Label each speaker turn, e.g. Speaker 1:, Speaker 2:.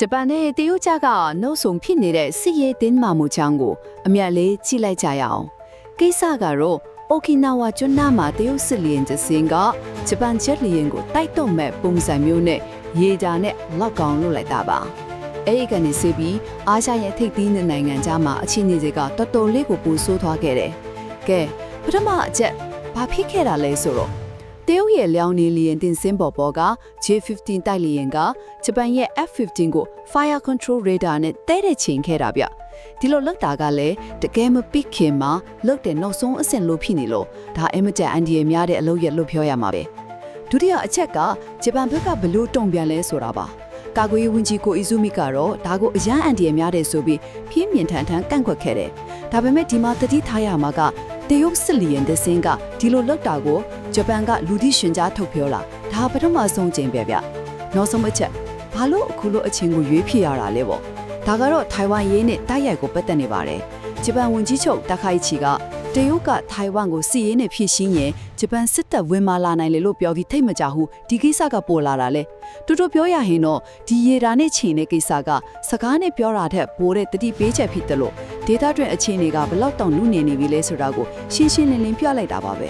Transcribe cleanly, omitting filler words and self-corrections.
Speaker 1: ဂျပန်နဲ့တရုတ်ကြကနောက်ဆုံးဖြစ်နေတဲ့စစ်ရေးတင်းမာမှုချောင်းကိုအမြတ်လေးကြည့်လိုက်ကြရအောင်ကိစ္စကတော့အိုကီနာဝါကျွန်းနာမှာတရုတ်စစ်လျင်တစ်စင်းကဂျပန်ဂျက်လျင်ကိုတိုက်တော့မဲ့ပုံစံမျိုးနဲ့ရေဂျာနဲ့လောက်ကောင်လုပ်လိုက်တာပါအဲ့ဒီကနေစစ်ပြီးအာရှရဲ့ထိပ်သီးနိုင်ငံကြားမှာအခြေအနေတွေကတော်တော်လေးကိုပူဆိုးသွားခဲ့တယ်ကဲပထမအချက်ဘာဖြစ်ခဲ့တာလဲဆိုတော့တရုတ်ရဲ့လျောင်းနေလျင်တင်စင်းပေါ်က J-15 တိုက်လျင်ကဂျပန်ရဲ့ F-15 ကို Fire Control Radar နဲ့တဲတဲ့ချိန်ခဲ့တာဗျဒီလိုလောက်တာကလည်းတကယ်မပိခင်မှာလောက်တဲ့နောက်ဆုံးအဆင့်လို့ဖြစ်နေလို့ဒါအင်မတန်အန်ဒီရများတဲ့အလုပ်ရလို့ပြောရမှာပဲဒုတိယအချက်ကဂျပန်ဘက်ကဘလို့တုံ့ပြန်လဲဆိုတာပါကာကွယ်ရေးဝန်ကြီးကိုအီဇူမီကတော့ဒါကိုအရန်အန်ဒီရများတယ်ဆိုပြီးပြင်းပြင်းထန်ထန်ကန့်ကွက်ခဲ့တယ်ဒါပေမဲ့ဒီမှာတတိထားရမှာကတရုတ်စစ်လျင်တဲ့စင်းကဒီလိုလောက်တာကိုဂျပန်ကလူသိရှင်ကြားထုတ်ပြောလာဒါပထမဆုံးကျင်းပဲဗျနောက်ဆုံးအချက်ဘာလို့အခုလိုအချင်းကိုရွေးဖြစ်ရတာလဲပေါ့ဒါကတော့ထိုင်ဝမ်ရေးနဲ့တိုက်ရိုက်ကိုပတ်သက်နေပါတယ်ဂျပန်ဝန်ကြီးချုပ်တာခိုင်ချီကတရုတ်ကထိုင်ဝမ်ကိုစစ်ရေးနဲ့ဖြည့်ရှင်းရင်ဂျပန်စစ်တပ်ဝင်မာလာနိုင်လေလို့ပြောပြီးထိတ်မကြဘူးဒီကိစ္စကပေါ်လာတာလေတူတူပြောရရင်တော့ဒီရေဒါနဲ့ချိန်တဲ့ကိစ္စကစကားနဲ့ပြောတာထက်ပိုတဲ့တတိပေးချက်ဖြစ်တယ်လို့ဒေတာတွင်အခြေအနေကဘလောက်တောင်နုနေနေပြီလဲဆိုတာကိုရှင်းရှင်းလင်းလင်းပြလိုက်တာပါပဲ